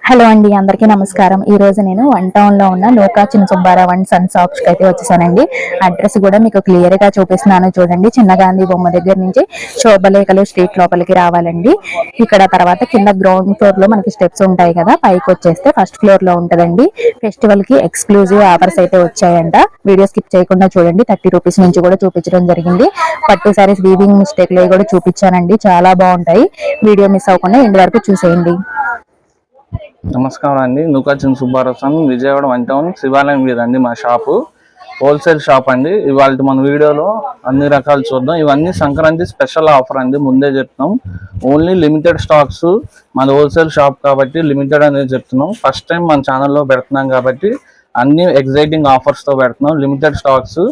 Hello అండి, అందరికీ నమస్కారం. ఈ రోజు నేను వన్ టౌన్ లో ఉన్న నూకా చిన్న సుబ్బారావు అండ్ సన్ షాప్స్ కి అయితే వచ్చేసానండి. అడ్రస్ కూడా మీకు క్లియర్ గా చూపిస్తున్నాను చూడండి. చిన్న గాంధీ బొమ్మ దగ్గర నుంచి శోభలేఖలు స్ట్రీట్ లోపలికి రావాలండి. ఇక్కడ తర్వాత కింద గ్రౌండ్ ఫ్లోర్ లో మనకి స్టెప్స్ ఉంటాయి కదా, పైకి వచ్చేస్తే ఫస్ట్ ఫ్లోర్ లో ఉంటదండి. ఫెస్టివల్ కి ఎక్స్క్లూజివ్ ఆఫర్స్ అయితే వచ్చాయంట. వీడియో స్కిప్ చేయకుండా చూడండి. 30 రూపీస్ నుంచి కూడా చూపించడం జరిగింది. పట్టు సారీస్ వీవింగ్ మిస్టేక్ లో కూడా చూపించానండి, చాలా బాగుంటాయి. వీడియో మిస్ అవ్వకుండా ఎండ్ వరకు చూసేయండి. నమస్కారం అండి. నూకా చిన్న సుబ్బారావు, విజయవాడ వన్ టౌన్ శివాలయం మీద అండి మా షాపు. హోల్సేల్ షాప్ అండి. ఇవాళ మన వీడియోలో అన్ని రకాలు చూద్దాం. ఇవన్నీ సంక్రాంతి స్పెషల్ ఆఫర్ అండి, ముందే చెప్తున్నాం. ఓన్లీ లిమిటెడ్ స్టాక్స్, మన హోల్సేల్ షాప్ కాబట్టి లిమిటెడ్ అనేది చెప్తున్నాం. ఫస్ట్ టైం మన ఛానల్లో పెడుతున్నాం కాబట్టి అన్ని ఎగ్జైటింగ్ ఆఫర్స్ తో పెడుతున్నాం. లిమిటెడ్ స్టాక్స్,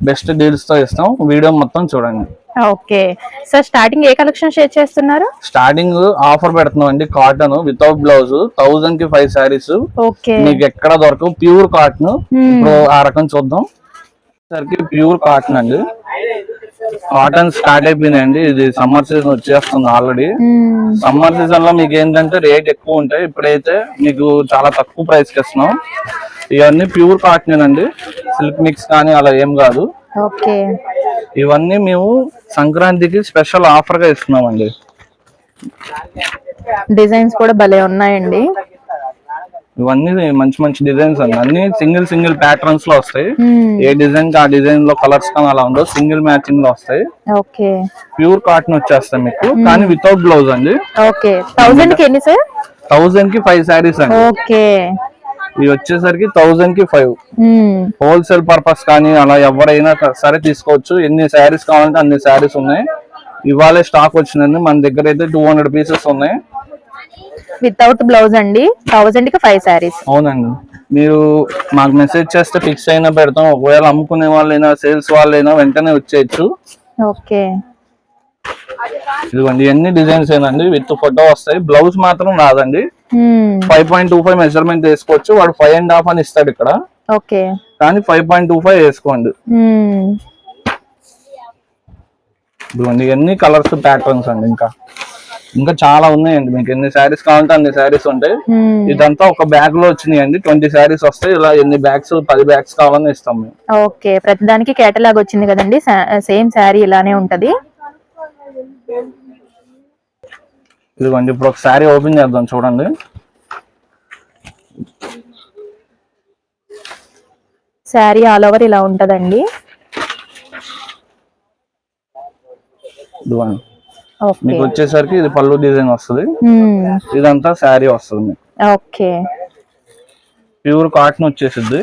బెస్ట్ డీల్స్ తో ఇస్తాం. వీడియో మొత్తం చూడండి. ఓకే సార్, స్టార్టింగ్ ఏ కలెక్షన్ షేర్ చేస్తున్నారు? స్టార్టింగ్ ఆఫర్ పెడుతున్నాం అండి. కాటన్ వితౌట్ బ్లౌజ్ 1000 కి 5 సారీస్ మీకు ఎక్కడ దొరకవు. Pure cotton. ఇప్పుడు ఆ రకం చూద్దాం. సరికి ప్యూర్ కాటన్ అండి. కాటన్ స్టార్ట్ అయిపోయినాయండి. ఇది సమ్మర్ సీజన్ వచ్చేస్తుంది ఆల్రెడీ. సమ్మర్ సీజన్ లో మీకు ఏంటంటే రేట్ ఎక్కువ ఉంటాయి. ఇప్పుడైతే మీకు చాలా తక్కువ ప్రైస్ కి ఇస్తున్నాం. ఇవన్నీ ప్యూర్ కాటన్ అండి, సిల్క్ మిక్స్ కానీ అలా ఏం కాదు. ఇవన్నీ మేము సంక్రాంతికి స్పెషల్ ఆఫర్ గా ఇస్తున్నామండి. డిజైన్స్ కూడా భలే ఉన్నాయండి. ఇవన్నీ మంచి మంచి డిజైన్స్ అండి. అన్ని సింగిల్ ప్యాటర్న్స్ లో వస్తాయి. ఏ డిజైన్ కి ఆ డిజైన్ లో కలర్స్ కానీ అలా ఉండవు, సింగిల్ మ్యాచింగ్ లో వస్తాయి. ప్యూర్ కాటన్ వచ్చేస్తాయి మీకు, కానీ వితౌట్ బ్లౌజ్ అండి. 1000 కి 5 సారీస్ అండి. ఇవి వచ్చేసరికి 1000 కి 5. హోల్సేల్ పర్పస్ కానీ అలా ఎవరైనా సరే తీసుకోవచ్చు. ఎన్ని శారీస్ కావాలంటే అన్ని శారీస్ ఉన్నాయి. ఇవాళ స్టాక్ వచ్చిందండి. మన దగ్గర అయితే 200 పీసెస్ ఉన్నాయి. వితౌట్ బ్లౌజ్ అండి. 1000 కి 5 సారీస్. అవునండి. మీరు మాకు మెసేజ్ చేస్తే ఫిక్స్ అయినా పెడతాం. ఒకవేళ అమ్ముకునే వాళ్ళైనా సేల్స్ వాళ్ళైనా వెంటనే వచ్చేయచ్చు. ఇదిగోండి, ఎన్ని డిజైన్స్ ఏనండి, విత్ ఫోటో వస్తాయి. బ్లౌజ్ మాత్రం రాదండి. 5.25 మెజర్మెంట్ వేసుకోవచ్చు. వాడు 5.5 అని ఇస్తాడు ఇక్కడ, కానీ 5.25 వేసుకోండి. ఇదిగోండి, ఎన్ని కలర్స్ ప్యాటర్న్స్ అండి. ఇంకా చాలా ఉన్నాయండి. మీకు ఎన్ని శారీస్ కావాలంటే అన్ని శారీస్ ఉంటాయి. ఇదంతా ఒక బ్యాగ్ లో వచ్చినాయండి. 20 శారీస్ వస్తాయి. ఇలా ఎన్ని బ్యాగ్స్, 10 బ్యాగ్స్ కావాలని ఇస్తాం మేము. ఓకే, ప్రతిదానికి కేటలాగ్ వచ్చింది కదండి. సేమ్ శారీ ఇలానే ఉంటది. ఇదిగోండి, ఇప్పుడు ఒక శారీ ఓపెన్ చేద్దాం చూడండి. శారీ ఆల్ ఓవర్ ఇలా ఉంటదండి. మీకు వచ్చేసరికి ఇది పళ్ళు డిజైన్ వస్తుంది. ఇదంతా శారీ వస్తుంది. ప్యూర్ కాటన్ వచ్చేసింది.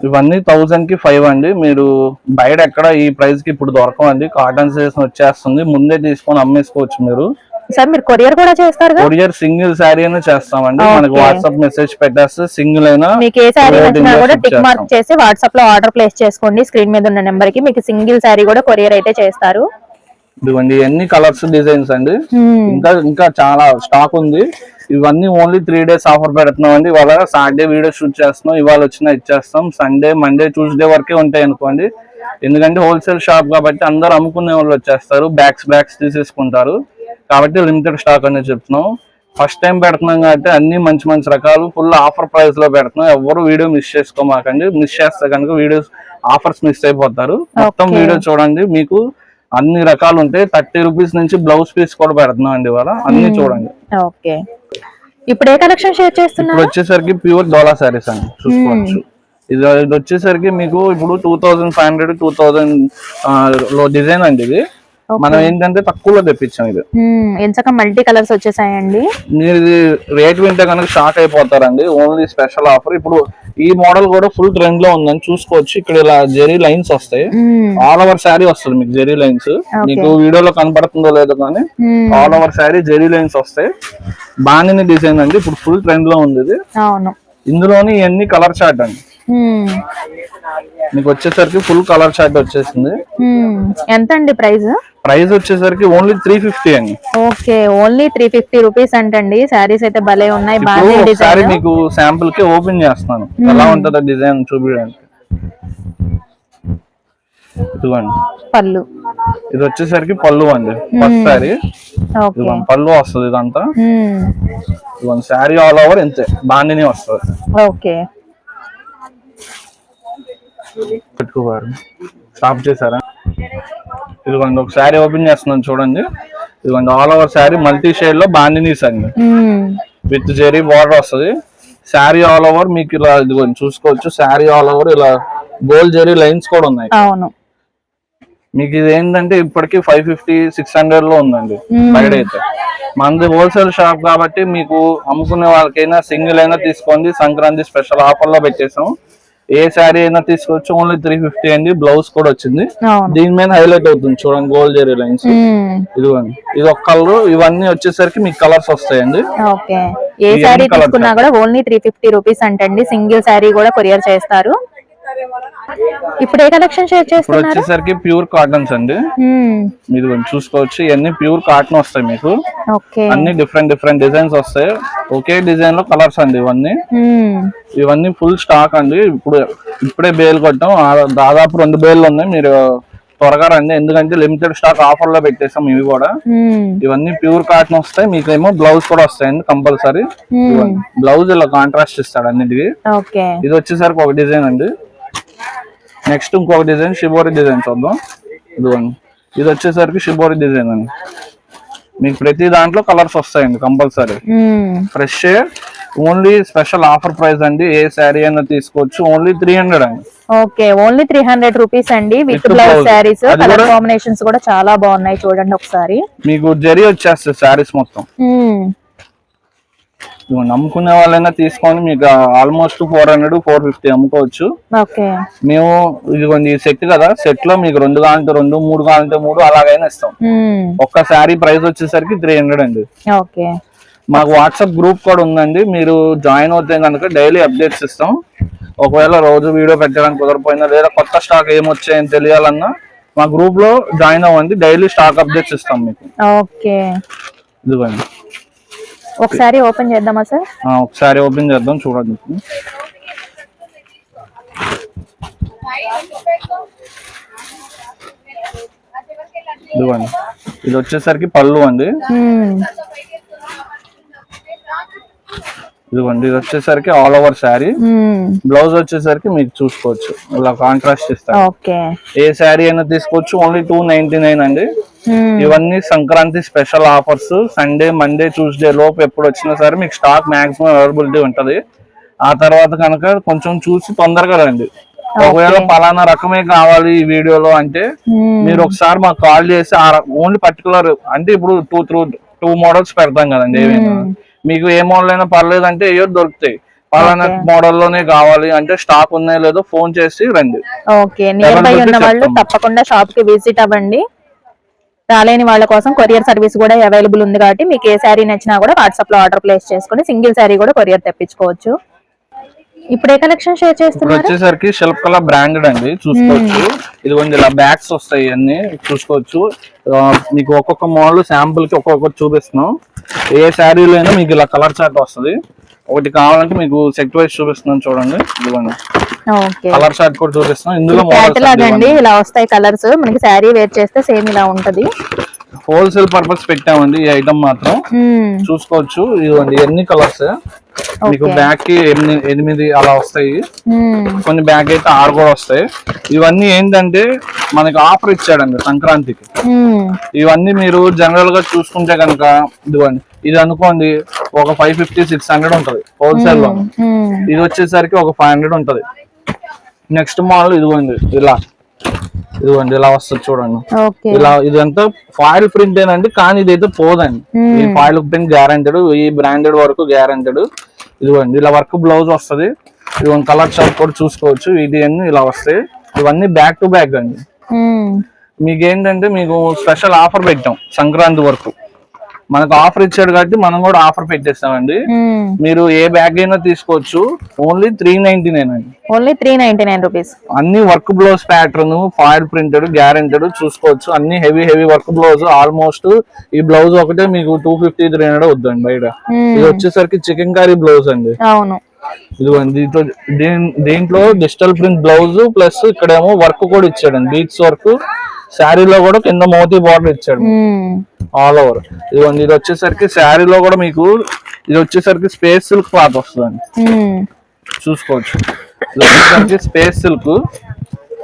ఇవన్నీ 1000 కి 5 అండి. మీరు బయట ఎక్కడ ఈ ప్రైస్ కి ఇప్పుడు దొరకవండి. కాటన్ సీజన్ వచ్చేస్తుంది, ముందే తీసుకొని అమ్మేసుకోవచ్చు మీరు. సార్, మీరు కొరియర్ కూడా చేస్తారు? కొరియర్ సింగిల్ శారీ అయినా చేస్తామండి. మనకి వాట్సాప్ మెసేజ్ పెట్టేస్తే సింగిల్ అయినా, మీకు ఏ శారీ నచ్చినా కూడా టిక్ మార్క్ చేసి వాట్సాప్ లో ఆర్డర్ ప్లేస్ చేసుకోండి. స్క్రీన్ మీద ఉన్న నెంబర్ కి మీకు సింగిల్ శారీ కూడా కొరియర్ అయితే చేస్తారు. ఇదిగోండి, ఎన్ని కలర్స్ డిజైన్స్ అండి. ఇంకా చాలా స్టాక్ ఉంది. ఇవన్నీ ఓన్లీ 3 days ఆఫర్ పెడుతున్నాం అండి. ఇవాళ సాటర్డే వీడియో షూట్ చేస్తున్నాం. ఇవాళ వచ్చినా ఇచ్చేస్తాం. సండే, మండే, ట్యూస్డే వరకే ఉంటాయి అనుకోండి. ఎందుకంటే హోల్సేల్ షాప్ కాబట్టి అందరు అమ్ముకునే వాళ్ళు వచ్చేస్తారు, బ్యాగ్స్ తీసేసుకుంటారు. కాబట్టి లిమిటెడ్ స్టాక్ అనేది చెప్తున్నాం. ఫస్ట్ టైం పెడుతున్నాం కాబట్టి అన్ని మంచి మంచి రకాలు ఫుల్ ఆఫర్ ప్రైస్ లో పెడుతున్నాం. ఎవరు వీడియో మిస్ చేసుకోమాకండి. మిస్ చేస్తే కనుక వీడియోస్ ఆఫర్స్ మిస్ అయిపోతారు. మొత్తం వీడియో చూడండి. మీకు అన్ని రకాలు ఉంటాయి. 30 రూపీస్ నుంచి బ్లౌజ్ పీస్ కూడా పెడుతున్నాం అండి ఇవాళ. అన్ని చూడండి. ఇప్పుడు ఏ కలెక్షన్ షేర్ చేస్తున్నారు? ఇప్పుడు వచ్చేసరికి ప్యూర్ డోలా సారీస్ అండి, చూసుకోవచ్చు. ఇది వచ్చేసరికి మీకు ఇప్పుడు 2500, 2000 లో డిజైన్ అండి. ఇది మనం ఏంటంటే తక్కువలో తెప్పించాం. ఇది ఎంచక మల్టీ కలర్స్ వచ్చేసాయండి. మీరు ఇది రేట్ వింటే కనుక షాక్ అయిపోతారండి. Only special offer. ఇప్పుడు ఈ మోడల్ కూడా ఫుల్ ట్రెండ్ లో ఉందని చూసుకోవచ్చు. ఇక్కడ ఇలా జెరీ లైన్స్ వస్తాయి. ఆల్ ఓవర్ శారీ వస్తుంది మీకు జెరీ లైన్స్. మీకు వీడియోలో కనపడుతుందో లేదో కానీ all over sari zari lines వస్తాయి. బాణిని డిజైన్ అండి, ఇప్పుడు ఫుల్ ట్రెండ్ లో ఉంది ఇది. ఇందులోని ఇవన్నీ కలర్ చార్ట్ అండి. మీకు వచ్చేసరికి ఫుల్ కలర్ చార్ట్ వచ్చేసింది. ఎంత అండి ప్రైస్? ప్రైస్ వచ్చేసరికి ఓన్లీ 350 అండి. ఓకే, ఓన్లీ 350 రూపీస్ అంటండి. సారీస్ అయితే భలే ఉన్నాయి. సారీ మీకు శాంపుల్ కి ఓపెన్ చేస్తున్నాను, ఎలా ఉంటుందో డిజైన్ చూపించడానికి. ఇదిగోండి, పళ్ళు ఇది వచ్చేసరికి పళ్ళు అండి, ఫస్ట్ శారీ. ఓకే. పళ్ళు వస్తుంది ఇదంతా. ఇదిగోండి శారీ ఆల్ ఓవర్ ఇంతే బాండిని వస్తుంది. ఓకే. పెట్టుకోవాలి స్టాప్ చేశారా? ఇదిగోండి ఒక శారీ ఓపెన్ చేస్తున్నాను చూడండి. ఇదిగోండి all over sari multi shade లో బాండినీస్ అండి, విత్ జెరీ బార్డర్ వస్తుంది. శారీ ఆల్ ఓవర్ మీకు ఇలా ఇదిగోండి చూసుకోవచ్చు. శారీ ఆల్ ఓవర్ ఇలా గోల్డ్ జెరీ లైన్స్ కూడా ఉన్నాయి. అవును. మీకు ఇది ఏంటంటే ఇప్పటికి 550-600 లో ఉందండి బయట అయితే. మనది హోల్సేల్ షాప్ కాబట్టి మీకు అమ్ముకునే వాళ్ళకైనా సింగిల్ అయినా తీసుకోండి. సంక్రాంతి స్పెషల్ ఆఫర్ లో పెట్టేసాం. ఏ శారీ అయినా తీసుకోవచ్చు. ఓన్లీ 350 అండి. బ్లౌజ్ కూడా వచ్చింది. దీని మీద హైలైట్ అవుతుంది చూడండి గోల్డ్ జెరీ లైన్స్. ఇదిగోండి ఇది ఒక కలర్. ఇవన్నీ వచ్చేసరికి మీకు కలర్స్ వస్తాయండి. ఓకే. ఏ శారీ తీసుకున్నా కూడా ఓన్లీ 350 రూపీస్ అంటండి. సింగిల్ శారీ కూడా కొరియర్ చేస్తారు. ఇప్పుడు ఏ కలెక్షన్ షేర్ చేస్తున్నారు? వచ్చేసరికి ప్యూర్ కాటన్స్ అండి. మీరు చూసుకోవచ్చు ఇవన్నీ ప్యూర్ కాటన్ వస్తాయి మీకు. అన్ని డిఫరెంట్ డిజైన్స్ వస్తాయి. ఒకే డిజైన్ లో కలర్స్ అండి ఇవన్నీ. ఇవన్నీ ఫుల్ స్టాక్ అండి. ఇప్పుడే బేల్ కొట్టాం. దాదాపు 2 బేళ్ళు ఉన్నాయి. మీరు త్వరగా రండి, ఎందుకంటే లిమిటెడ్ స్టాక్ ఆఫర్ లో పెట్టేసాం. ఇవి కూడా ఇవన్నీ ప్యూర్ కాటన్ వస్తాయి. మీకేమో బ్లౌజ్ కూడా వస్తాయండి కంపల్సరీ. బ్లౌజ్ ఇలా కాంట్రాస్ట్ ఇస్తాడు అన్నిటికి. ఇది వచ్చేసరికి ఒక డిజైన్ అండి. నెక్స్ట్ ఇంకొక డిజైన్ షిబోరి డిజైన్ చూద్దాం. ఇదిగోండి ఇది వచ్చేసరికి షిబోరి డిజైన్ అండి. మీకు ప్రతి దాంట్లో కలర్స్ వస్తాయండి compulsory. Fresh only special offer price అండి. ఏ శారీ అయినా తీసుకోవచ్చు. ఓన్లీ 300 అండి. ఓకే. ఓన్లీ 300 రూపీస్ అండి. With blouse saris. Colour combinations కూడా చాలా బాగున్నాయి చూడండి ఒకసారి. మీకు జరీ వచ్చేస్తుంది శారీస్ మొత్తం. నమ్ముకునే వాళ్ళైనా తీసుకొని మీకు ఆల్మోస్ట్ 400-450 అమ్ముకోవచ్చు. మేము ఇదిగోండి ఈ సెట్ కదా, సెట్ లో మీకు 2 కావాలంటే 2, 3 కావాలంటే 3 అలాగైనా ఇస్తాం. ఒక్క శారీ ప్రైస్ వచ్చేసరికి 300 అండి. మాకు వాట్సాప్ గ్రూప్ కూడా ఉందండి. మీరు జాయిన్ అవుతే కనుక డైలీ అప్డేట్స్ ఇస్తాం. ఒకవేళ రోజు వీడియో పెట్టడానికి కుదరపోయినా లేదా కొత్త స్టాక్ ఏమొచ్చాయని తెలియాలన్నా మా గ్రూప్ లో జాయిన్ అవ్వండి. డైలీ స్టాక్ అప్డేట్స్ ఇస్తాం మీకు. ఇదిగోండి ఒకసారి ఓపెన్ చేద్దామా సార్? ఒకసారి ఓపెన్ చేద్దాం చూడండి. ఇదిగోండి ఇది వచ్చేసరికి పళ్ళు అండి. ఇదిగోండి ఇది వచ్చేసరికి ఆల్ ఓవర్ శారీ. బ్లౌజ్ వచ్చేసరికి మీకు చూసుకోవచ్చు ఇలా కాంట్రాస్ట్ ఇస్తారు. ఏ శారీ అయినా తీసుకోవచ్చు. ఓన్లీ 299 అండి. ఇవన్నీ Sankranti special offers. Sunday, Monday, Tuesday లోపు ఎప్పుడు వచ్చినా సరే మీకు స్టాక్ మాక్సిమం అవైలబిలిటీ ఉంటది. ఆ తర్వాత కనుక కొంచెం చూసి తొందరగా రండి. ఒకవేళ పలానా రకమే కావాలి ఈ వీడియోలో అంటే మీరు ఒకసారి మాకు కాల్ చేసి ఓన్లీ పర్టికులర్ అంటే ఇప్పుడు 2 మోడల్స్ పెడతాం కదండి. ఏమైనా మీకు ఏ మోడల్ అయినా పర్లేదు అంటే ఏదో దొరుకుతాయి. పలానా మోడల్ లోనే కావాలి అంటే స్టాక్ ఉన్నాయో లేదో ఫోన్ చేసి రండి. నియర్ బై ఉన్న వాళ్ళు తప్పకుండా షాప్ కి విజిట్ అవ్వండి. రాలేని వాళ్ళ కోసం కొరియర్ సర్వీస్ కూడా అవైలబుల్ ఉంది కాబట్టి మీకు ఏ శారీ నచ్చినా కూడా వాట్సాప్ లో ఆర్డర్ ప్లేస్ చేసుకుని సింగిల్ శారీ కూడా కొరియర్ తెప్పించుకోవచ్చు. ఇప్పుడు ఏ కలెక్షన్ షేర్ చేస్తున్నారు? వచ్చేసరికి శిల్పకళ బ్రాండెడ్ అండి. చూసుకోవచ్చు ఇదిగోండి ఇలా బ్యాగ్స్ వస్తాయి అన్ని చూసుకోవచ్చు. మీకు ఒక్కొక్క మోడల్ శాంపుల్ కి ఒక్కొక్కటి చూపిస్తున్నాం. ఏ శారీలో అయినా మీకు ఇలా కలర్ చార్ట్ వస్తుంది. ఒకటి కావాలంటే మీకు సెట్ వైజ్ చూపిస్తున్నాను చూడండి. ఇదిగోండి కలర్ చార్ట్ కూడా చూపిస్తున్నాం. ఇందులో ఇలా వస్తాయి కలర్స్. మనకి శారీ వేర్ చేస్తే సేమ్ ఇలా ఉంటది. హోల్సేల్ పర్పస్ పెట్టామండి ఈ ఐటమ్ మాత్రం. చూసుకోవచ్చు ఇదిగోండి ఎన్ని కలర్స్. మీకు బ్యాగ్ కి 8 అలా వస్తాయి. కొన్ని బ్యాగ్ అయితే 6 కూడా వస్తాయి. ఇవన్నీ ఏంటంటే మనకి ఆఫర్ ఇచ్చాడండి సంక్రాంతికి. ఇవన్నీ మీరు జనరల్ గా చూసుకుంటే కనుక ఇదిగోండి ఇది అనుకోండి ఒక 550-600 ఉంటది హోల్సేల్ లో. ఇది వచ్చేసరికి ఒక 500 ఉంటది. నెక్స్ట్ మోడల్ ఇదిగోండి ఇలా వస్తుంది చూడండి. ఇలా ఇదంతా ఫాయిల్ ప్రింట్ ఏనండి, కానీ ఇదైతే పోదండి. ఈ ఫాయిల్ ప్రింట్ గ్యారంటెడ్, ఈ బ్రాండెడ్ వరకు గ్యారంటెడ్. ఇదిగోండి ఇలా వర్క్ బ్లౌజ్ వస్తుంది. ఇదిగోండి కలర్ షార్ట్ కూడా చూసుకోవచ్చు. ఇది అన్ని ఇలా వస్తాయి. ఇవన్నీ బ్యాక్ టు బ్యాక్ అండి. మీకు ఏంటంటే మీకు స్పెషల్ ఆఫర్ పెట్టాం సంక్రాంతి వరకు. మనకు ఆఫర్ ఇచ్చాడు కాబట్టి మనం కూడా ఆఫర్ పెట్టేస్తామండి. మీరు ఏ బ్యాగ్ అయినా తీసుకోవచ్చు. ఓన్లీ 399 అండి. Only 399 rupees. అన్ని work blouse pattern foil printed guaranteed చూసుకోవచ్చు. అన్ని హెవీ వర్క్ బ్లౌజ్. ఆల్మోస్ట్ ఈ బ్లౌజ్ ఒకటే మీకు 250-300 వద్దండి బయట. ఇది వచ్చేసరికి చికెన్ కర్రీ బ్లౌజ్ అండి. ఇదిగోండి దీంట్లో డిజిటల్ ప్రింట్ బ్లౌజ్ ప్లస్ ఇక్కడేమో వర్క్ కూడా ఇచ్చాడండి. బీట్స్ వర్క్ శారీలో కూడా కింద మోతీ బార్డర్ ఇచ్చాడు ఆల్ ఓవర్. ఇదిగోండి ఇది వచ్చేసరికి శారీలో కూడా మీకు ఇది వచ్చేసరికి స్పేస్ సిల్క్ క్లాత్ వస్తుందండి, చూసుకోవచ్చు. ఇది వచ్చేసరికి స్పేస్ సిల్క్.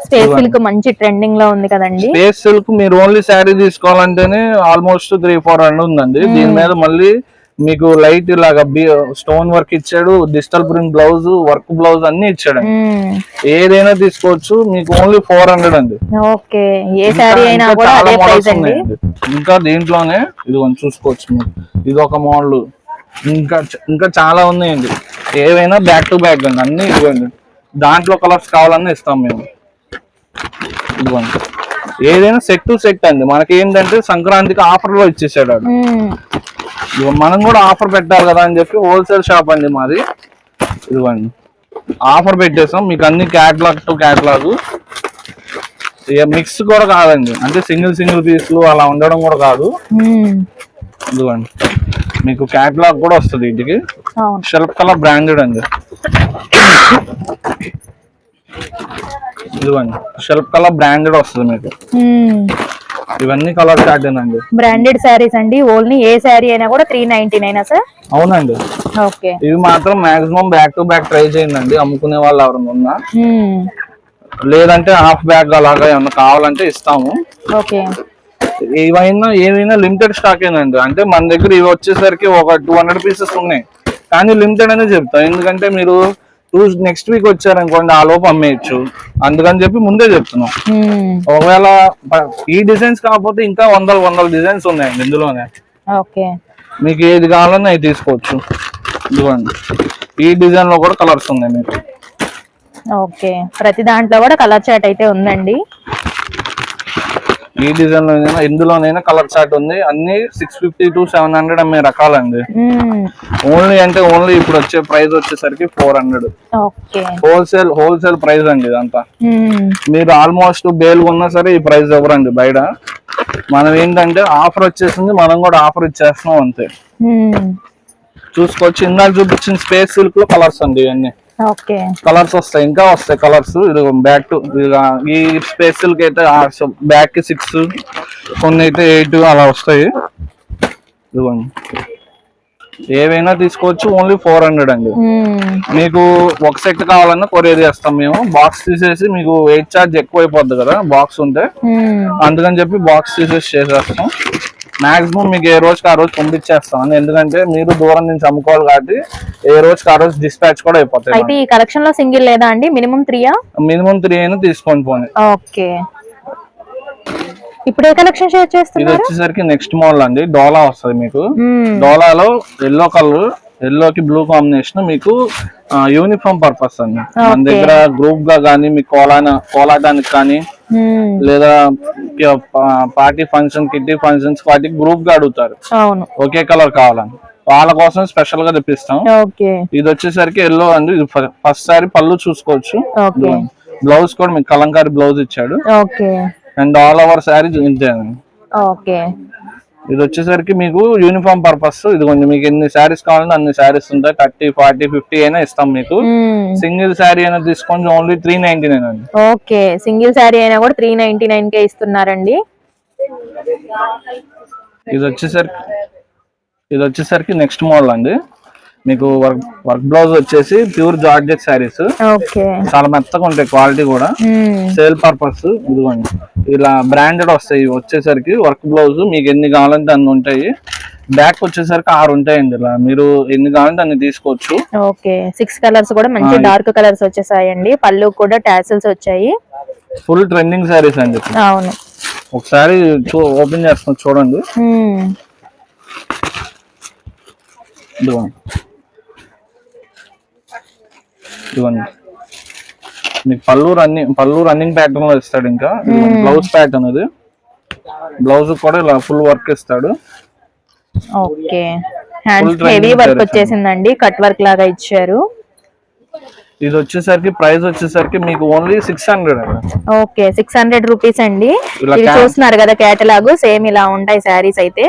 స్పేస్ సిల్క్ మంచి ట్రెండింగ్ లో ఉంది కదండి. స్పేస్ సిల్క్ మీరు ఓన్లీ శారీ తీసుకోవాలంటేనే ఆల్మోస్ట్ 300-400 ఉందండి. దీని మీద మళ్ళీ మీకు లైట్ ఇలాగా స్టోన్ వర్క్ ఇచ్చాడు, digital print blouse, work blouse అన్ని ఇచ్చాడు. ఏదైనా తీసుకోవచ్చు, మీకు ఓన్లీ 400 అండి. ఓకే, ఏ శారీ అయినా కూడా అదే ప్రైస్ అండి. ఇంకా దీంట్లోనే ఇది కొంచెం చూసుకోవచ్చు మీరు. ఇది ఒక మోడల్, ఇంకా చాలా ఉన్నాయండి. ఏవైనా బ్యాక్ టు బ్యాక్ అండి, అన్ని ఇవ్వండి. దాంట్లో కలర్స్ కావాలన్నా ఇస్తాం మేము. ఇదిగోండి ఏదైనా సెట్ టు సెట్ అండి. మనకి ఏంటంటే సంక్రాంతికి ఆఫర్ లో ఇచ్చేసాడు. మనం కూడా ఆఫర్ పెట్టాలి కదా అని చెప్పి హోల్సేల్ షాప్ అండి మాది. ఇదిగోండి ఆఫర్ పెట్టేసాం మీకు, అన్ని క్యాటలాగ్ టు క్యాటలాగ్. మిక్స్ కూడా కాదండి, అంటే సింగిల్ పీస్లు అలా ఉండడం కూడా కాదు. ఇదిగోండి మీకు క్యాటలాగ్ కూడా వస్తుంది ఇంటికి. షెల్ఫ్ కలర్ బ్రాండెడ్ అండి. ఇదిగోండి షెల్ఫ్ కలర్ బ్రాండెడ్ వస్తుంది మీకు. ఇవన్నీ కలర్ చార్ట్ అండి, బ్రాండెడ్ శారీస్ అండి. ఓన్లీ ఏ శారీ అయినా కూడా 399 సార్? అవునండి. ఓకే, ఇవి మాత్రం maximum back to back try చేయండి అమ్ముకునే వాళ్ళు ఎవరైనా ఉన్నా. లేదంటే హాఫ్ బ్యాగ్ అలాగా ఏమన్నా కావాలంటే ఇస్తాము. ఓకే, ఏమైనా లిమిటెడ్ స్టాక్ ఏనండి. అంటే మన దగ్గర ఇవి వచ్చేసరికి ఒక 200 పీసెస్ ఉన్నాయి, కానీ లిమిటెడ్ అనే చెప్తాం. ఎందుకంటే మీరు నెక్స్ట్ వీక్ వచ్చారనుకోండి, ఆ లోపు అమ్మేయచ్చు. అందుకని చెప్పి ముందే చెప్తున్నాం. ఒకవేళ ఈ డిజైన్స్ కాకపోతే ఇంకా వందల డిజైన్స్ ఉన్నాయండి ఇందులోనే. ఓకే, మీకు ఏది కావాలన్నా అవి తీసుకోవచ్చు. ఇదిగోండి ఈ డిజైన్ లో కూడా కలర్స్ ఉన్నాయి మీకు. ఓకే, ప్రతి దాంట్లో కూడా కలర్ చార్ట్ అయితే ఉందండి. ఈ డిజైన్ లో ఇందులోనైనా కలర్ చార్ట్ ఉంది. అన్ని 650 to 700 అమ్మే రకాలండి. ఓన్లీ ఇప్పుడు వచ్చే ప్రైస్ వచ్చేసరికి 400. హోల్సేల్ ప్రైస్ అండి ఇదంతా. మీరు ఆల్మోస్ట్ బేల్ ఉన్నా సరే ఈ ప్రైస్ ఎవరండి బయట. మనం ఏంటంటే ఆఫర్ వచ్చేసింది, మనం కూడా ఆఫర్ ఇచ్చేస్తున్నాం అంతే. చూసుకోవచ్చు. ఇందాక చూపించిన స్పేస్ సిల్క్ లో కలర్స్ అండి ఇవన్నీ. కలర్స్ వస్తాయి, ఇంకా వస్తాయి కలర్స్. ఇది బ్యాక్ టు ఈ స్పేస్ సిల్క్ అయితే బ్యాక్ కి 6, కొన్ని అయితే 8 అలా వస్తాయి. ఇదిగోండి ఏవైనా తీసుకోవచ్చు. ఓన్లీ 400 అండి. మీకు ఒక సెట్ కావాలన్నా కొరియర్ చేస్తాం మేము. బాక్స్ తీసేసి మీకు వెయిట్ ఛార్జ్ ఎక్కువ అయిపోద్ది కదా బాక్స్ ఉంటే, అందుకని చెప్పి బాక్స్ తీసేసి చేసేస్తాం. మాక్సిమం మీకు ఏ రోజుకి ఆ రోజు పంపించేస్తాం. ఎందుకంటే మీరు దూరం నుంచి అమ్ముకోవాలి కాబట్టి ఏ రోజుకి ఆ రోజు డిస్పాచ్ కూడా అయిపోతాయి. అయితే ఈ కలెక్షన్ లో సింగిల్ లేదా అండి? మినిమం 3 అయినా తీసుకొని పోనీ. ఓకే, ఇప్పుడు ఏ కలెక్షన్ షేర్ చేస్తున్నారు? ఇది వచ్చేసరికి నెక్స్ట్ మోడల్ అండి. డోలా వస్తుంది మీకు. డోలాలో ఎల్లో కలర్, ఎల్లోకి బ్లూ కాంబినేషన్ మీకు యూనిఫామ్ పర్పస్ అండి. మన దగ్గర గ్రూప్ గా కానీ మీకు కోలాటానికి కానీ లేదా పార్టీ ఫంక్షన్, కిట్టి ఫంక్షన్స్ వాటికి గ్రూప్ గా అడుగుతారు ఒకే కలర్ కావాలని. వాళ్ళ కోసం స్పెషల్ గా తెప్పిస్తాం. ఇది వచ్చేసరికి ఎల్లో అండి. ఇది ఫస్ట్ సారీ పళ్ళు చూసుకోవచ్చు. బ్లౌజ్ కూడా మీకు కలంకారీ బ్లౌజ్ ఇచ్చాడు. అండ్ ఆల్ ఓవర్ సారీ ఇంతేనండి. ఇది వచ్చేసరికి మీకు యూనిఫామ్ పర్పస్. ఇది కొంచెం మీకు ఎన్ని శారీస్ కావాలంటే అన్ని శారీస్ ఉంటాయి. 30, 40, 50 అయినా ఇస్తాం మీకు. సింగిల్ శారీ అయినా తీసుకోండి, ఓన్లీ 399 అండి. ఓకే, సింగిల్ శారీ అయినా కూడా 399 కే ఇస్తున్నారండి. ఇది వచ్చేసరికి నెక్స్ట్ మోడల్ అండి. మీకు వర్క్ బ్లౌజ్ వచ్చేసి ప్యూర్ జార్జెట్ శారీస్. చాలా మెత్తగా ఉంటాయి, క్వాలిటీ కూడా. Sale purpose. ఇదిగోండి ఇలా బ్రాండెడ్ వస్తాయి. వచ్చేసరికి వర్క్ బ్లౌజ్ మీకు ఎన్ని కావాలంటే అన్ని ఉంటాయి. బ్యాక్ వచ్చేసరికి 6 ఉంటాయండి. ఇలా మీరు ఎన్ని కావాలంటే అన్ని తీసుకోవచ్చు. ఓకే, 6 కలర్స్ కూడా మంచి డార్క్ కలర్స్ వచ్చేసాయండి. పళ్ళు కూడా టాసిల్స్ వచ్చాయి. ఫుల్ ట్రెండింగ్ శారీస్ అండి. అవును, ఒకసారి ఓపెన్ చేస్తాం చూడండి. ఇదిగోండి మీకు పళ్ళు రన్నింగ్ ప్యాటర్న్ లో ఇస్తాడు. ఇంకా బ్లౌజ్ ప్యాటర్న్ ఇది. బ్లౌజ్ కూడా ఇలా ఫుల్ వర్క్ ఇస్తాడు. ఓకే, హ్యాండ్స్ హెవీ వర్క్ వచ్చేసిందండి. కట్ వర్క్ లాగా ఇచ్చారు. ఇది వచ్చేసరికి ప్రైస్ వచ్చేసరికి మీకు ఓన్లీ 600 అండి. ఓకే 600 రూపీస్ అండి. ఇలా ఇవి చూస్తున్నారు కదా కేటలాగ్, సేమ్ ఇలా ఉంటాయి శారీస్ అయితే.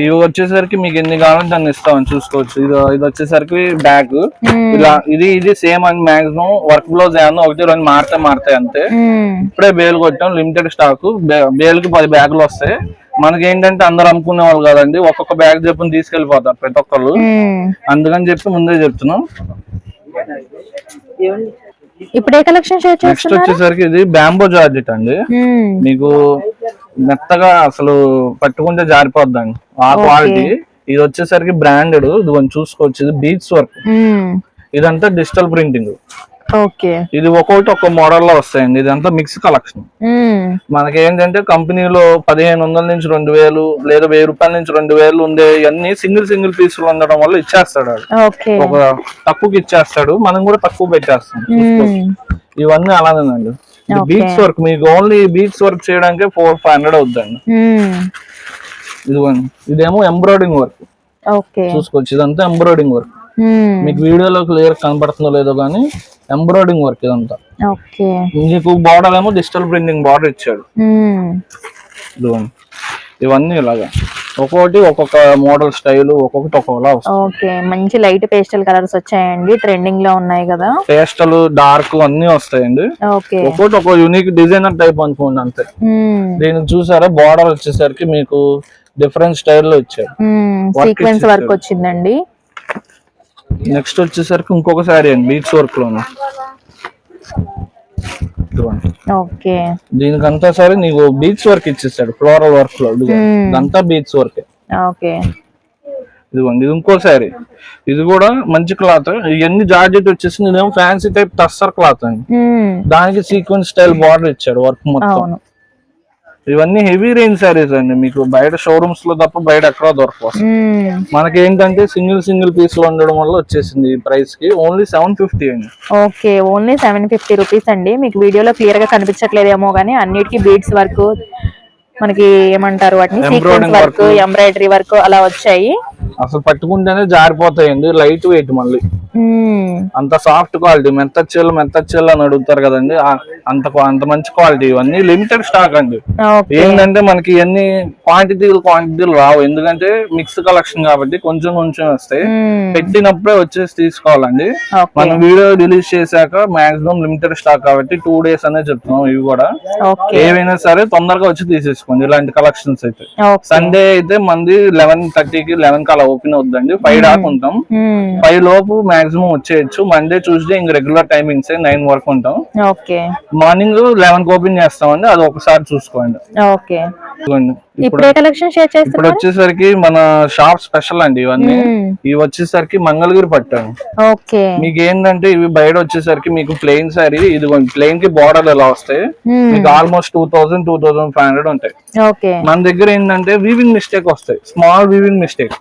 ఇవి వచ్చేసరికి మీకు ఎన్ని కావాలంటే అన్ని ఇస్తామని చూసుకోవచ్చు. ఇది వచ్చేసరికి బ్యాగ్ ఇలా ఇది same and maximum work blouse ఏమన్నా 1-2 మారుతాయి అంతే. ఇప్పుడే బేలు కొట్టాం, లిమిటెడ్ స్టాక్. బేలుకి 10 బ్యాగులు వస్తాయి. మనకి ఏంటంటే అందరు అమ్ముకునే వాళ్ళు కదండి, ఒక్కొక్క బ్యాగ్ చెప్పని తీసుకెళ్లిపోతారు ప్రతి ఒక్కళ్ళు. అందుకని చెప్పి ముందే చెప్తున్నాం. ఇప్పుడు ఏ కలెక్షన్ షేర్ చేస్తున్నారు? నెక్స్ట్ వచ్చేసరికి ఇది బ్యాంబో జార్జెట్ అండి. మీకు మెత్తగా అసలు పట్టుకుంటే జారిపోద్దండి ఆ క్వాలిటీ. ఇది వచ్చేసరికి బ్రాండెడ్. ఇది కొంచెం చూసుకోవచ్చు. ఇది బీడ్స్ వర్క్. ఇదంతా డిజిటల్ ప్రింటింగ్. ఓకే, ఇది ఒక్కొక్క మోడల్ లో వస్తాయండి. ఇదంతా మిక్స్ కలెక్షన్. మనకి ఏంటంటే కంపెనీలో 1500 నుంచి 2000 లేదా 1000 రూపాయల నుంచి 2000 ఉండే అన్ని సింగిల్ పీసులు ఉండడం వల్ల ఇచ్చేస్తాడు. ఒక తక్కువకి ఇచ్చేస్తాడు, మనం కూడా తక్కువ పెట్టేస్తాం. ఇవన్నీ అలానేనండి. బీడ్స్ వర్క్ మీకు ఓన్లీ బీడ్స్ వర్క్ చేయడానికి 400-500 అవుతుందండి. ఇదేమో ఎంబ్రాయిడింగ్ వర్క్ చూసుకోవచ్చు. ఇదంతా ఎంబ్రాయిడింగ్ వర్క్. మీకు వీడియోలో క్లియర్ కనబడుతుందో లేదో కానీ ఎంబ్రాయిడింగ్ వర్క్ ఇదంతా. మీకు బార్డర్ ఏమో డిజిటల్ ప్రింటింగ్ బార్డర్ ఇచ్చాడు. ఇవన్నీ ఇలాగా ఒక్కొక్క మోడల్ స్టైల్ ఒక్కొక్కలా వస్తుంది. ఓకే, మంచి లైట్ పేస్టల్ కలర్స్ వచ్చాయండి, ట్రెండింగ్ లో ఉన్నాయి కదా. పేస్టల్ డార్క్ అన్ని వస్తాయండి. ఒక్కొక్క యూనిక్ డిజైనర్ టైప్ అనుకోండి అంతే. దీనికి చూసారా బార్డర్ వచ్చేసరికి మీకు డిఫరెంట్ స్టైల్ లో ఇచ్చారు, సీక్వెన్స్ వర్క్ వచ్చిందండి. నెక్స్ట్ వచ్చేసరికి ఇంకొక సారీ అండి బీట్స్ వర్క్ లోను. ఓకే, దీనికంతా సరే నీకు బీట్స్ వర్క్ ఇచ్చేసాడు ఫ్లోరల్ వర్క్ లో. ఇదంతా బీట్స్ వర్క్. ఓకే, ఇదిగోండి ఇది ఇంకో సారీ. ఇది కూడా మంచి క్లాత్. ఇవన్నీ జార్జెట్ వచ్చేసి ఇదేమో ఫ్యాన్సీ టైప్ టస్సర్ క్లాత్ అండి. దానికి సీక్వెన్స్ స్టైల్ బార్డర్ ఇచ్చాడు వర్క్ మొత్తం. ఇవన్నీ హెవీ రేంజ్ సారీస్ అండి. మీకు బయట షోరూమ్స్ లో తప్ప బయట ఎక్కడో దొరకవు. మనకి ఏంటంటే సింగిల్ పీస్ లో ఉండడం వల్ల వచ్చేసింది ప్రైస్ కి ఓన్లీ 750 అండి. ఓకే, ఓన్లీ 750 రూపీస్ అండి. మీకు వీడియోలో క్లియర్ గా కనిపించట్లేదేమో గానీ అన్నిటికీ బీడ్స్ వర్క్, మనకి ఏమంటారు వాటిని, సీక్వెన్స్ వర్క్, ఎంబ్రాయిడరీ వర్క్ అలా వచ్చాయి. అసలు పట్టుకుంటేనే జారిపోతాయండి. లైట్ వెయిట్, మళ్ళీ అంత సాఫ్ట్ క్వాలిటీ. మెత్తచ్చేళ్ళు అని అడుగుతారు కదండి, అంత మంచి క్వాలిటీ. ఇవన్నీ లిమిటెడ్ స్టాక్ అండి. ఏంటంటే మనకి ఇవన్నీ క్వాంటిటీలు రావు, ఎందుకంటే మిక్స్ కలెక్షన్ కాబట్టి కొంచెం వస్తాయి. పెట్టినప్పుడే వచ్చేసి తీసుకోవాలండి. మనం వీడియో రిలీజ్ చేశాక మాక్సిమం లిమిటెడ్ స్టాక్ కాబట్టి 2 days అనే చెప్తున్నాం. ఇవి కూడా ఏవైనా సరే తొందరగా వచ్చి తీసేసుకోండి ఇలాంటి కలెక్షన్స్ అయితే. సండే అయితే మంది 11:30కి 11కి అలా ఓపెన్ అవుతుందండి. 5 దాకా ఉంటాం. 5 లోపు మాక్సిమం వచ్చేయచ్చు. మండే ట్యూస్డే ఇంక రెగ్యులర్ టైమింగ్స్ 9 వరకు ఉంటాం. మార్నింగ్ 11కి ఓపెన్ చేస్తామండి, అది ఒకసారి చూసుకోండి. ఇప్పుడు వచ్చేసరికి మన షాప్ స్పెషల్ అండి ఇవన్నీ. ఇవి వచ్చేసరికి మంగళగిరి పట్టాను. మీకు ఏంటంటే ఇవి బయట వచ్చేసరికి మీకు ప్లెయిన్ సారీ, ఇది ప్లెయిన్ కి బార్డర్ ఎలా వస్తాయి, మీకు ఆల్మోస్ట్ 2000-2500 ఉంటాయి. మన దగ్గర ఏంటంటే వీవింగ్ మిస్టేక్ వస్తాయి, స్మాల్ వీవింగ్ మిస్టేక్.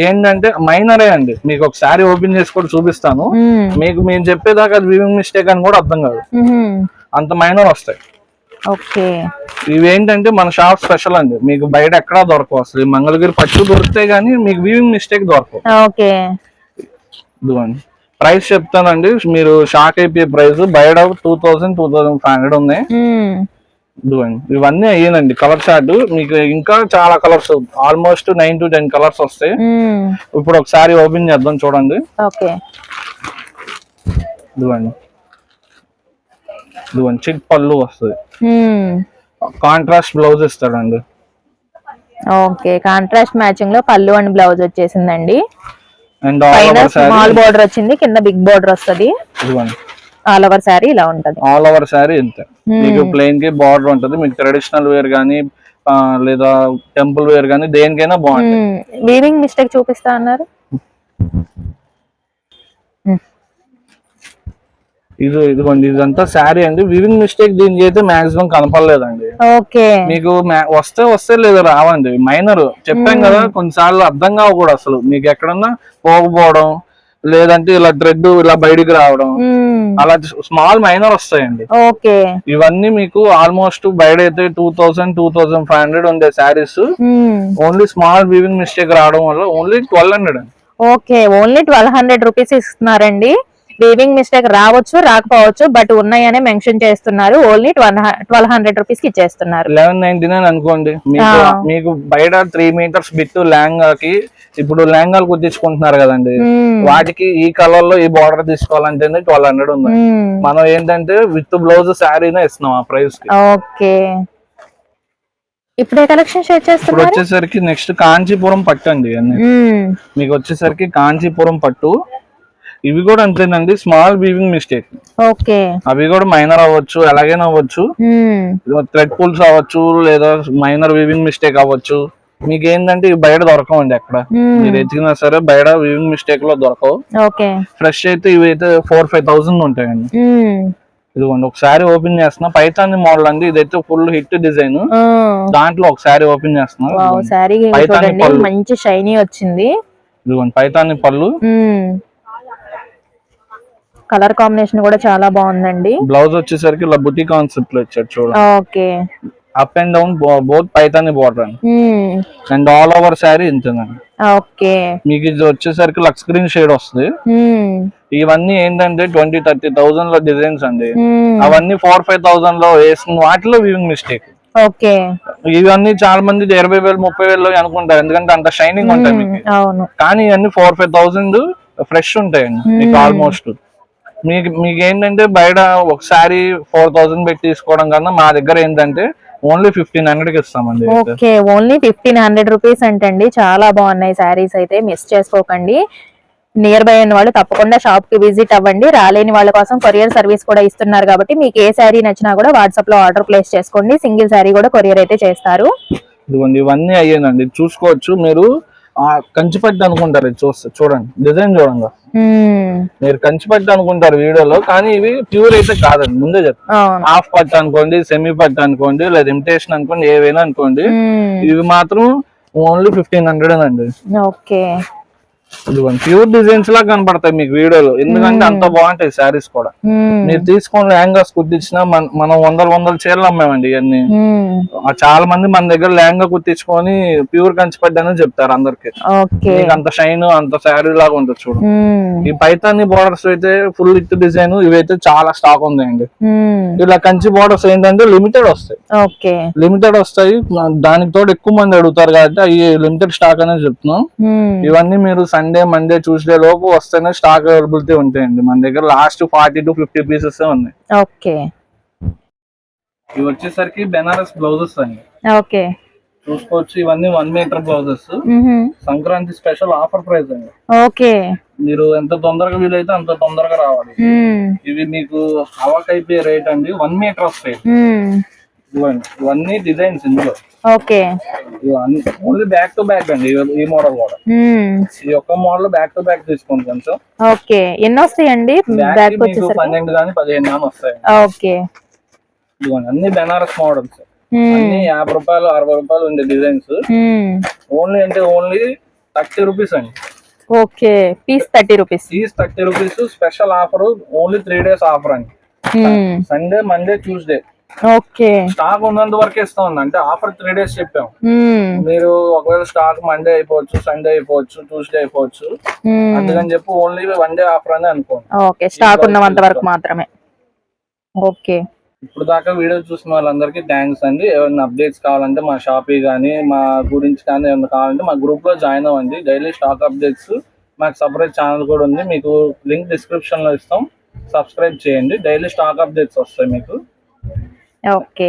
ఏంటంటే మైనరే అండి. మీకు ఒక సారీ ఓపెన్ చేసి కూడా చూపిస్తాను. మీకు మేము చెప్పేదాకా అది వీవింగ్ మిస్టేక్ అని కూడా అర్థం కాదు, అంత మైనర్ వస్తాయి. ఇవేంటంటే మన షాప్ స్పెషల్ అండి. మీకు బయట ఎక్కడా దొరకవు. అసలు మంగళగిరి పట్టు దొరుకుతాయి కానీ మీకు వీవింగ్ మిస్టేక్ దొరకవు. ఇదిగోండి ప్రైస్ చెప్తానండి, మీరు షాక్ అయిపోయే ప్రైస్. బయట 2000-2500 ఉన్నాయి. ఇదిగోండి ఇవన్నీ అయ్యానండి కలర్ చార్ట్. మీకు ఇంకా చాలా కలర్స్, ఆల్మోస్ట్ 9 to 10 కలర్స్ వస్తాయి. ఇప్పుడు ఒకసారి ఓపెన్ చేద్దాం, చూడండి. ఇదిగోండి చిట్ పళ్ళు వస్తుంది, కాంట్రాస్ట్ బ్లౌజ్ ఇస్తాడండి. ఓకే, కాంట్రాస్ట్ మ్యాచింగ్ లో పళ్ళు అండ్ బ్లౌజ్ వచ్చేసిందండి. అండ్ స్మాల్ బోర్డర్ వచ్చింది, కింద బిగ్ బోర్డర్ వస్తుంది. ఆల్ ఓవర్ సారీ ఇలా ఉంటది. ఆల్ ఓవర్ సారీ ఇంతే. మీకు ప్లెయిన్ కి బార్డర్ ఉంటది. మీకు ట్రెడిషనల్ వేర్ గానీ లేదా టెంపుల్ వేర్ గానీ దేనికైనా బాగుంటుంది. వీవింగ్ మిస్టేక్ చూపిస్తా అన్నారు. ఇదిగోండి ఇదంతా శారీ అండి. వీవింగ్ మిస్టేక్ దీనికి అయితే మాక్సిమం కనపడలేదండి. మీకు వస్తే లేదా రావండి, మైనర్. చెప్పాం కదా, కొన్నిసార్లు అర్థం కావు కూడా అసలు. మీకు ఎక్కడన్నా పోకపోవడం, లేదంటే ఇలా థ్రెడ్ ఇలా బయటికి రావడం, అలా స్మాల్ మైనర్ వస్తాయండి. ఇవన్నీ మీకు ఆల్మోస్ట్ బయట అయితే 2000-2500 ఉండే saris only small weaving mistake రావడం వల్ల ఓన్లీ 1200 అండి. ఓకే, ఓన్లీ 1200 రూపీస్ ఇస్తున్నారండి. వీవింగ్ మిస్టేక్ రావచ్చు రాకపోవచ్చు, బట్ ఉన్నాయనే మెన్షన్ చేస్తున్నారు. ఓన్లీ 1200 రూపీస్ కి ఇచ్చేస్తున్నారు. 1199 అనుకోండి. మీకు బయట 3 మీటర్స్ బిట్ లెహంగాకి ఇప్పుడు లెహంగాలు కుట్టించుకుంటున్నారు కదండి, వాటికి ఈ కలర్ లో ఈ బార్డర్ తీసుకోవాలంటే 1200 ఉంది. మనం ఏంటంటే విత్ బ్లౌజ్ శారీనే ఇస్తున్నాం ఆ ప్రైస్ కి. ఓకే, ఇప్పుడే కలెక్షన్ షేర్ ఇప్పుడు చేస్తున్నారు. వచ్చేసరికి నెక్స్ట్ కాంచీపురం పట్టు అండి. అన్ని మీకు వచ్చేసరికి కాంచీపురం పట్టు, ఇవి కూడా అంతేనండి, స్మాల్ వీవింగ్ మిస్టేక్. ఓకే, అవి కూడా మైనర్ అవ్వచ్చు, ఎలాగైనా అవ్వచ్చు, థ్రెడ్ పుల్స్ అవ్వచ్చు, లేదా మైనర్ వీవింగ్ మిస్టేక్ అవ్వచ్చు. మీకు ఏంటంటే ఇవి బయట దొరకవండి ఎక్కడ, మీరు ఎత్తుకున్నా సరే బయట వీవింగ్ మిస్టేక్ లో దొరకవు. ఫ్రెష్ అయితే ఇవి అయితే 4-5,000 ఉంటాయండి. ఇదిగోండి ఒకసారి ఓపెన్ చేస్తున్నా, పైతాని మోడల్ అండి, ఇదైతే ఫుల్ హిట్ డిజైన్. దాంట్లో ఒకసారి ఓపెన్ చేస్తున్నా, పైతాని పళ్ళు మంచి షైనీ వచ్చింది. ఇదిగోండి పైతాని పళ్ళు, కలర్ కాంబినేషన్ కూడా చాలా బాగుందండి. బ్లౌజ్ వచ్చేసరికి ఇలా బుటీ కాన్సెప్ట్ లో ఇచ్చారు చూడండి. Okay, up and down both Paithani border and all over sari ఇంతేనండి. ఓకే, మీకు ఇది వచ్చేసరికి లక్స్ గ్రీన్ షేడ్ వస్తుంది. ఇవన్నీ ఏంటంటే 20-30,000 లో డిజైన్స్ అండి. అవన్నీ 4-5,000 లో వేసిన వాటిలో వీవింగ్ మిస్టేక్. ఓకే, ఇవన్నీ చాలా మంది 20,000-30,000 అనుకుంటారు, ఎందుకంటే అంత షైనింగ్ ఉంటాయి మీకు. కానీ ఇవన్నీ 4-5,000 ఫ్రెష్ ఉంటాయండి మీకు. ఆల్మోస్ట్ మీకు ఏంటంటే బయట ఒకసారి 4,000 పెట్టి తీసుకోవడం కన్నా మా దగ్గర ఏంటంటే ఓన్లీ 1,500 కి ఇస్తామండి. ఓకే, ఓన్లీ 1,500 రూపీస్ అంటండి. చాలా బాగున్నాయి శారీస్, అయితే మిస్ చేసుకోకండి. నియర్ బై ఉన్న వాళ్ళు తప్పకుండా షాప్ కి విజిట్ అవ్వండి. రాలేని వాళ్ళ కోసం కొరియర్ సర్వీస్ కూడా ఇస్తున్నారు కాబట్టి మీకు ఏ శారీ నచ్చినా కూడా వాట్సాప్ లో ఆర్డర్ ప్లేస్ చేసుకోండి. సింగిల్ శారీ కూడా కొరియర్ అయితే చేస్తారు. ఇదిగోండి ఇవన్నీ అయ్యానండి, చూసుకోవచ్చు మీరు. కంచిపట్టు అనుకుంటారు, ఇది చూడండి డిజైన్ చూడండి, మీరు కంచిపట్టు అనుకుంటారు వీడియోలో, కానీ ఇవి ప్యూర్ అయితే కాదండి. ముందే చెప్తాను, హాఫ్ పట్టు అనుకోండి, సెమీ పట్టు అనుకోండి, లేదా ఇమిటేషన్ అనుకోండి, ఏవైనా అనుకోండి, ఇవి మాత్రం ఓన్లీ 1,500 అండి. ఓకే, ఇదిగోండి ప్యూర్ డిజైన్స్ లా కనపడతాయి మీకు వీడియోలో, ఎందుకంటే అంత బాగుంటాయి శారీస్ కూడా. మీరు తీసుకొని లెహంగాస్ కుట్టించినా మనం వందల చీరలు అమ్మామండి ఇవన్నీ. చాలా మంది మన దగ్గర లెహంగా కుట్టించుకొని ప్యూర్ కంచిపట్టు అని చెప్తారు అందరికి. మీకు అంత షైన్ అంత శారీ లాగా ఉంటుంది చూడు. ఈ పైతాని బోర్డర్స్ అయితే ఫుల్ ఇట్ డిజైన్, ఇవైతే చాలా స్టాక్ ఉందండి. ఇలా కంచి బోర్డర్స్ ఏంటంటే లిమిటెడ్ వస్తాయి, లిమిటెడ్ వస్తాయి. దానికి తోడు ఎక్కువ మంది అడుగుతారు కాబట్టి అవి లిమిటెడ్ స్టాక్ అనేది చెప్తున్నాం. ఇవన్నీ మీరు సండే మండే ట్యూస్డే లోపు వస్తేనే స్టాక్ అవైలబిలిటీ ఉంటాయండి మన దగ్గర. లాస్ట్ 40-50 పీసెస్ ఉన్నాయి. ఓకే, ఇవి వచ్చేసరికి బెనారస్ బ్లౌజెస్ అండి. ఓకే, చూసుకోవచ్చు, ఇవన్నీ 1 metre blouses. Sankranti special offer price అండి. ఓకే, మీరు ఎంత తొందరగా వీలైతే అంత తొందరగా రావాలి. ఇవి మీకు హవాక్ అయిపోయే రేట్ అండి. 1 మీటర్ వస్తాయి. ఇవన్నీ డిజైన్స్ ఇందులో. Okay, only back to back అండి. ఈ మోడల్ కూడా, ఈ ఒక్క మోడల్ బ్యాక్ టు బ్యాక్ తీసుకోండి కొంచెం. ఓకే, ఎన్ని వస్తాయండి? 12 కానీ 15 కానీ వస్తాయి. ఓకే, ఇదిగోండి అన్ని బెనారస్ మోడల్స్, అన్ని 50 రూపాయలు 60 రూపాయలు ఉండే డిజైన్స్. ఓన్లీ అంటే ఓన్లీ 30 రూపీస్ అండి. Okay, piece 30 rupees. Piece 30 rupees. Special offer, only 3 days offer అండి. Sunday Monday Tuesday. Okay, stock ఉన్నంత వరకే ఇస్తాం, అంటే ఆఫర్ 3 days చెప్పాం. మీరు ఒకవేళ స్టాక్ మండే అయిపోవచ్చు, సండే అయిపోవచ్చు, ట్యూస్డే అయిపోవచ్చు, అందుకని చెప్పి ఓన్లీ 1 day ఆఫర్ అని అనుకోండి. ఓకే, స్టాక్ ఉన్నంత వరకు మాత్రమే. ఓకే, ఇప్పుడు దాకా వీడియో చూసిన వాళ్ళందరికీ థ్యాంక్స్ అండి. ఏమైనా అప్డేట్స్ కావాలంటే మా షాపీ కానీ మా గురించి కానీ ఏమైనా కావాలంటే మా గ్రూప్ లో జాయిన్ అవ్వండి. డైలీ స్టాక్ అప్డేట్స్ మాకు సపరేట్ ఛానల్ కూడా ఉంది, మీకు లింక్ డిస్క్రిప్షన్ లో ఇస్తాం. సబ్స్క్రైబ్ చేయండి, డైలీ స్టాక్ అప్డేట్స్ వస్తాయి మీకు. ఓకే.